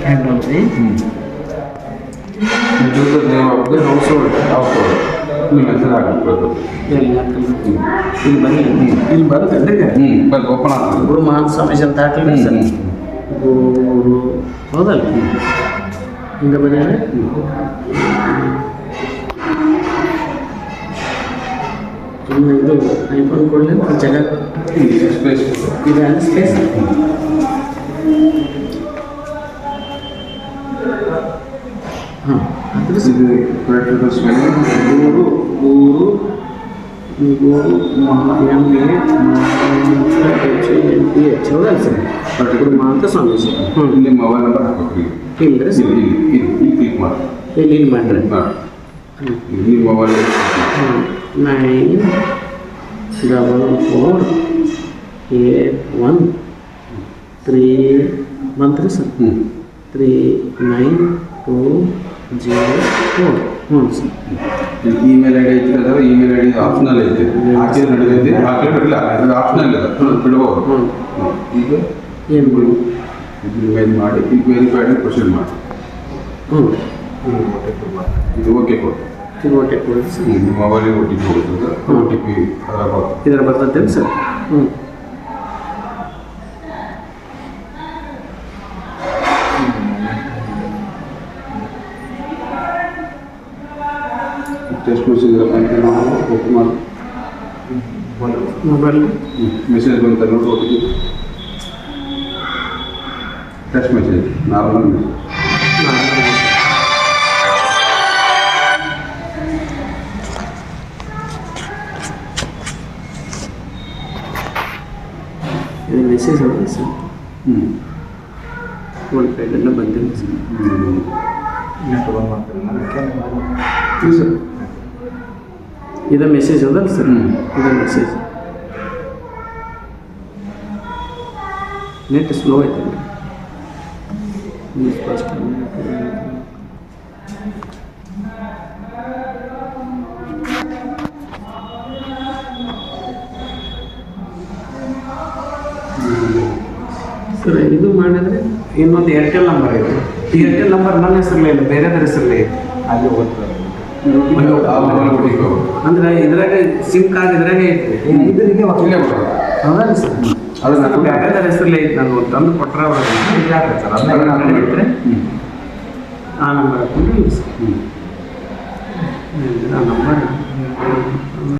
ಹೆಂಗಲ್ರಿ house hold ನಿಮ್ಮ ಹೆಸರು ಹಾಕಬೇಕು ಎಲ್ಲಿ ಹಾಕಲ್ಲ ಇಲ್ಲಿ ಬನ್ನಿ ಇಲ್ಲಿ ಬರುತ್ತೇನ್ರಿ ಬಂದು ಓಪನ್ ಆಗ್ತದೆ ಗುರು ಮಹಾನ್ ಸ್ವಾಮೀಜಿ ಅಂತ ಹಾಕಲ್ರಿ ಸರ್ ಗುರು ಹೌದಲ್ಲ ಹಿಂಗೆ ಬಂದ್ರೆ ಇದು ಐಫೋನ್ ಕೊಡಲಿ ಜಾಗ ಸ್ಪೇಸ್ ಇದು ಸ್ಪೇಸ್ ಹಾಂ ಅದ್ರ ಇದು ಪ್ರೊಡಕ್ಟ್ ಸ್ಪೆಲ್ಲಿಂಗ್ ಗೂರು ಗೂರು ಗೂರು ಎಮ್ ಎ ಎಚ್ ಹೌದಲ್ಲ ಸರ್ ಗುರು ಮಹಾಂತ ಸ್ವಾಮೀಜಿ ಹ್ಞೂ ಇಲ್ಲಿ ಮೊಬೈಲ್ ನಂಬರ್ ಹಾಕಬೇಕು ಇಲ್ಲರಿ ಸರ್ ಇಲ್ಲಿ ಕ್ಲಿಕ್ ಮಾಡಿ ಇಲ್ಲಿ ಮಾಡ್ರಿ ಇಲ್ಲಿ ಮೊಬೈಲ್ 94481 3 ಬಂತ್ರಿ ಸರ್ 3920 ಹ್ಞೂ ಸರ್ ಇಮೇಲ್ ಐ ಡಿ ಐತಿ ಅದಾವ ಇಮೇಲ್ ಐ ಡಿ ಆಪ್ಷನಲ್ ಐತಿ ಹಾಕಿದ್ರೆ ನಡೆದೈತಿ ಹಾಕಿದ್ರೆ ಇಲ್ಲ ಅದು ಆಪ್ಷನಲ್ ಇದೆ ಬಿಡ್ಬೋದು ಈಗ ಏನು ಬಿಡು ಇದು ಮೇಲ್ ಮಾಡಿ ಈಗ ವೆರಿಫೈಡ್ ಪ್ರೊಸೀಡ್ ಮಾಡಿ ಹ್ಞೂ ಇದು ಓಕೆ ಕೊಡಿ ಇದು ಓಕೆ ಕೊಡಿ ಸರ್ ನಿಮ್ಮ ಮೊಬೈಲಿಗೆ OTP ಹೋಗ್ತದೆ OTP ಅದರ ಬರ್ತದೆ ಇದರ ಬರ್ತೈತೇನು ಸರ್ ಹ್ಞೂ ಟೆಸ್ಟ್ ಮೆಸೇಜ್ ಅಂತ ನಾವು ಓಪನ್ ಮಾಡಿ ಮೊಬೈಲ್ ಮೆಸೇಜ್ ಬಂತ ನೋಡಿ OTP test message normal message ಇದು ಮೆಸೇಜ್ ಅಲ್ಲ ಸರ್ ಫೋನ್ ಪೇಗೆಲ್ಲ ಬಂದಿಲ್ಲ ಸರ್ ಸರ್ ಇದು ಮೆಸೇಜ್ ಅದಲ್ಲ ಸರ್ ಇದು ಮೆಸೇಜ್ ನೆಟ್ ಸ್ಲೋ ಐತೆ ಫಸ್ಟ್ ಸರ್ ಇದು ಮಾಡಿದ್ರೆ ಇನ್ನೊಂದು ಏರ್ಟೆಲ್ ನಂಬರ್ ಇದೆ ಏರ್ಟೆಲ್ ನಂಬರ್ ನನ್ನ ಹೆಸರಲ್ಲೇ ಇಲ್ಲ ಬೇರೆದ್ರ ಹೆಸರಲ್ಲೇ ಇದೆ ಅಲ್ಲಿ ಹೋಗ್ತದೆ ಅಂದ್ರೆ ಇದ್ರಾಗ ಸಿಮ್ ಕಾರ್ಡ್ ಇದ್ರಾಗ ಐತಿ ಇಲ್ಲೇ ಬರ್ತದೆ ಹೌದಲ್ಲ ಸರ್ ಅದು ನಾನು ಬೇರೆದ್ರ ಹೆಸರಲ್ಲೇ ಐತಿ ನಾನು ತಂದು ಕೊಟ್ಟರೆ ಆ ನಂಬರ್ ಹಾಕೊಂಡು ಸರ್ ಆ ನಂಬರ್